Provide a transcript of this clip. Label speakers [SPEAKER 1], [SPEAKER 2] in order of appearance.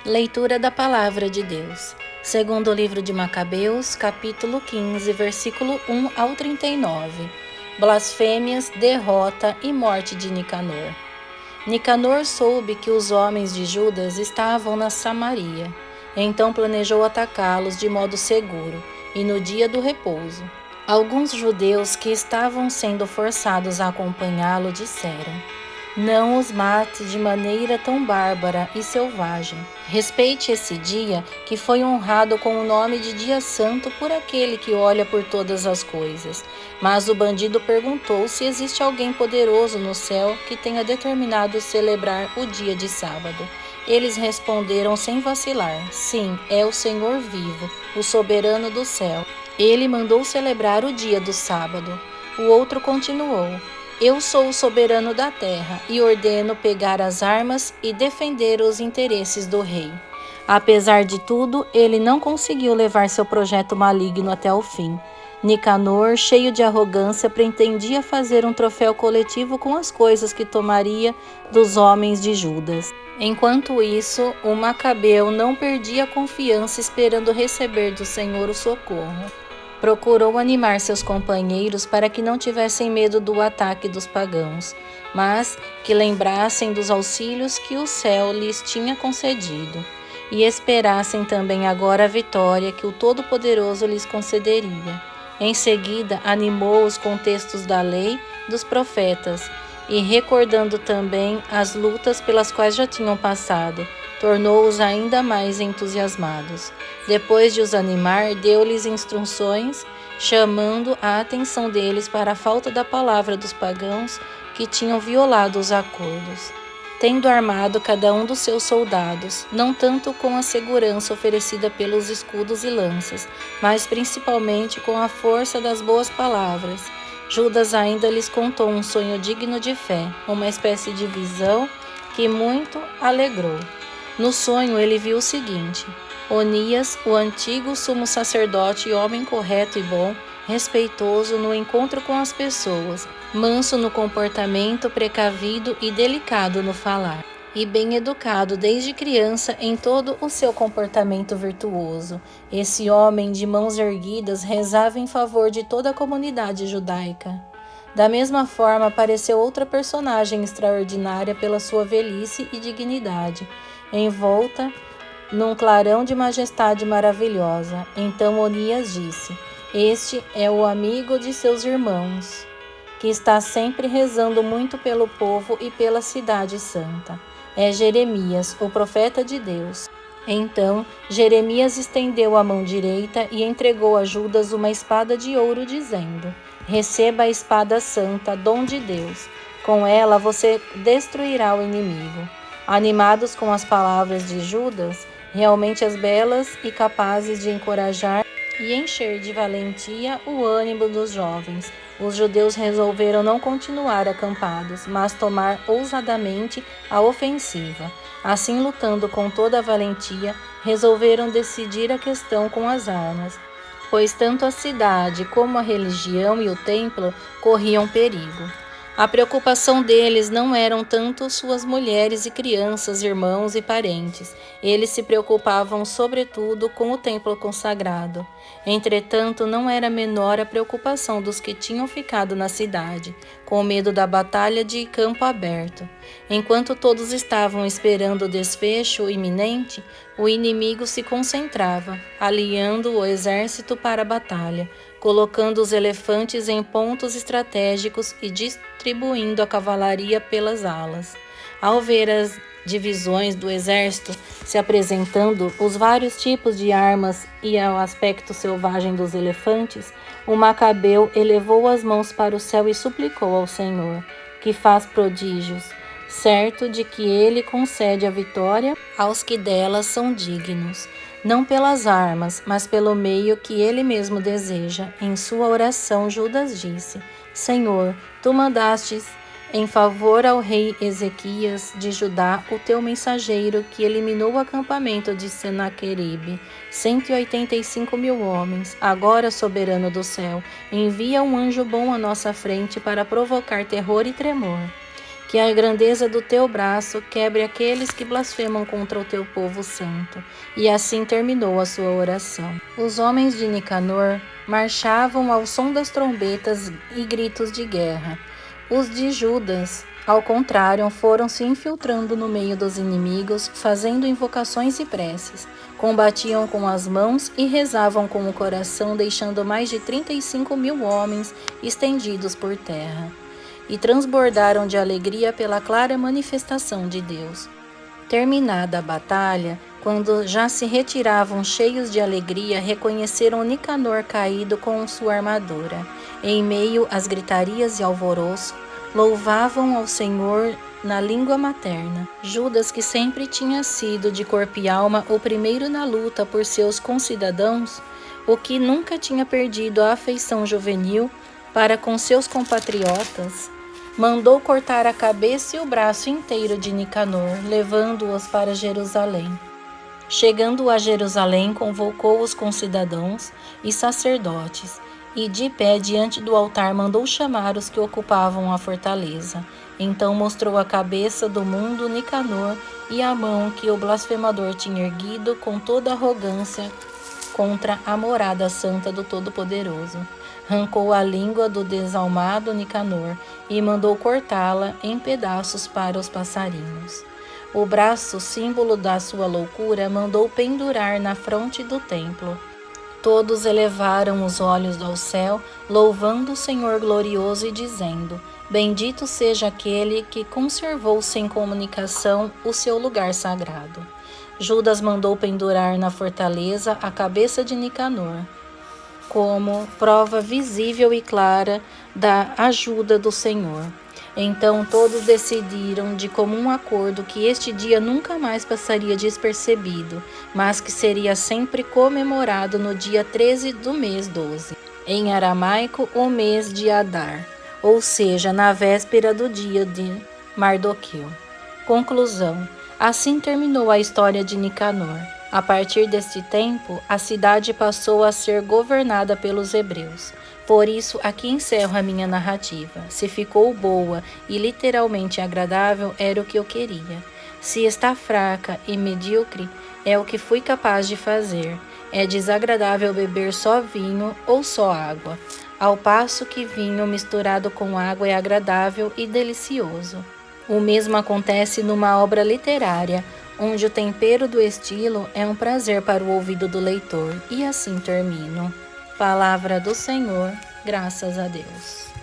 [SPEAKER 1] Leitura da Palavra de Deus. Segundo o livro de Macabeus, capítulo 15, versículo 1 ao 39. Blasfêmias, derrota e morte de Nicanor. Nicanor soube que os homens de Judas estavam na Samaria. Então planejou atacá-los de modo seguro e no dia do repouso. Alguns judeus que estavam sendo forçados a acompanhá-lo disseram: "Não os mate de maneira tão bárbara e selvagem. Respeite esse dia que foi honrado com o nome de dia santo por aquele que olha por todas as coisas." Mas o bandido perguntou se existe alguém poderoso no céu que tenha determinado celebrar o dia de sábado. Eles responderam sem vacilar: "Sim, é o Senhor vivo, o soberano do céu. Ele mandou celebrar o dia do sábado." O outro continuou: "Eu sou o soberano da terra e ordeno pegar as armas e defender os interesses do rei." Apesar de tudo, ele não conseguiu levar seu projeto maligno até o fim. Nicanor, cheio de arrogância, pretendia fazer um troféu coletivo com as coisas que tomaria dos homens de Judas. Enquanto isso, o Macabeu não perdia a confiança, esperando receber do Senhor o socorro. Procurou animar seus companheiros para que não tivessem medo do ataque dos pagãos, mas que lembrassem dos auxílios que o céu lhes tinha concedido, e esperassem também agora a vitória que o Todo-Poderoso lhes concederia. Em seguida, animou-os com textos da lei dos profetas, e recordando também as lutas pelas quais já tinham passado, tornou-os ainda mais entusiasmados. Depois de os animar, deu-lhes instruções, chamando a atenção deles para a falta da palavra dos pagãos que tinham violado os acordos. Tendo armado cada um dos seus soldados, não tanto com a segurança oferecida pelos escudos e lanças, mas principalmente com a força das boas palavras, Judas ainda lhes contou um sonho digno de fé, uma espécie de visão que muito alegrou. No sonho ele viu o seguinte: Onias, o antigo sumo sacerdote e homem correto e bom, respeitoso no encontro com as pessoas, manso no comportamento, precavido e delicado no falar, e bem educado desde criança em todo o seu comportamento virtuoso. Esse homem de mãos erguidas rezava em favor de toda a comunidade judaica. Da mesma forma, apareceu outra personagem extraordinária pela sua velhice e dignidade, envolta num clarão de majestade maravilhosa. Então Onias disse: "Este é o amigo de seus irmãos, que está sempre rezando muito pelo povo e pela cidade santa. É Jeremias, o profeta de Deus." Então Jeremias estendeu a mão direita e entregou a Judas uma espada de ouro, dizendo: "Receba a espada santa, dom de Deus. Com ela você destruirá o inimigo." Animados com as palavras de Judas, realmente as belas e capazes de encorajar e encher de valentia o ânimo dos jovens, os judeus resolveram não continuar acampados, mas tomar ousadamente a ofensiva. Assim, lutando com toda a valentia, resolveram decidir a questão com as armas, pois tanto a cidade como a religião e o templo corriam perigo. A preocupação deles não eram tanto suas mulheres e crianças, irmãos e parentes. Eles se preocupavam sobretudo com o templo consagrado. Entretanto, não era menor a preocupação dos que tinham ficado na cidade, com medo da batalha de campo aberto. Enquanto todos estavam esperando o desfecho iminente, o inimigo se concentrava, alinhando o exército para a batalha, colocando os elefantes em pontos estratégicos e distribuindo a cavalaria pelas alas. Ao ver as divisões do exército se apresentando, os vários tipos de armas e o aspecto selvagem dos elefantes, o Macabeu elevou as mãos para o céu e suplicou ao Senhor, que faz prodígios, certo de que ele concede a vitória aos que delas são dignos, não pelas armas, mas pelo meio que ele mesmo deseja. Em sua oração, Judas disse: "Senhor, tu mandastes em favor ao rei Ezequias de Judá o teu mensageiro que eliminou o acampamento de Senaqueribe, 185.000 homens. Agora, soberano do céu, envia um anjo bom à nossa frente para provocar terror e tremor." Que a grandeza do teu braço quebre aqueles que blasfemam contra o teu povo santo. E assim terminou a sua oração. Os homens de Nicanor marchavam ao som das trombetas e gritos de guerra. Os de Judas, ao contrário, foram se infiltrando no meio dos inimigos, fazendo invocações e preces. Combatiam com as mãos e rezavam com o coração, deixando mais de 35.000 homens estendidos por terra. E transbordaram de alegria pela clara manifestação de Deus. Terminada a batalha, quando já se retiravam cheios de alegria, reconheceram Nicanor caído com sua armadura. Em meio às gritarias e alvoroço, louvavam ao Senhor na língua materna. Judas, que sempre tinha sido de corpo e alma o primeiro na luta por seus concidadãos, o que nunca tinha perdido a afeição juvenil para com seus compatriotas, mandou cortar a cabeça e o braço inteiro de Nicanor, levando-os para Jerusalém. Chegando a Jerusalém, convocou os concidadãos e sacerdotes, e de pé diante do altar mandou chamar os que ocupavam a fortaleza. Então mostrou a cabeça do mundo Nicanor e a mão que o blasfemador tinha erguido com toda arrogância contra a morada santa do Todo-Poderoso. Arrancou a língua do desalmado Nicanor e mandou cortá-la em pedaços para os passarinhos. O braço, símbolo da sua loucura, mandou pendurar na fronte do templo. Todos elevaram os olhos ao céu, louvando o Senhor glorioso e dizendo: Bendito seja aquele que conservou sem comunicação o seu lugar sagrado. Judas mandou pendurar na fortaleza a cabeça de Nicanor, como prova visível e clara da ajuda do Senhor. Então todos decidiram de comum acordo que este dia nunca mais passaria despercebido, mas que seria sempre comemorado no dia 13 do mês 12, em aramaico o mês de Adar, ou seja, na véspera do dia de Mardoqueu. Conclusão: assim terminou a história de Nicanor. A partir deste tempo, a cidade passou a ser governada pelos hebreus. Por isso, aqui encerro a minha narrativa. Se ficou boa e literalmente agradável, era o que eu queria. Se está fraca e medíocre, é o que fui capaz de fazer. É desagradável beber só vinho ou só água, ao passo que vinho misturado com água é agradável e delicioso. O mesmo acontece numa obra literária, onde o tempero do estilo é um prazer para o ouvido do leitor. E assim termino. Palavra do Senhor, graças a Deus.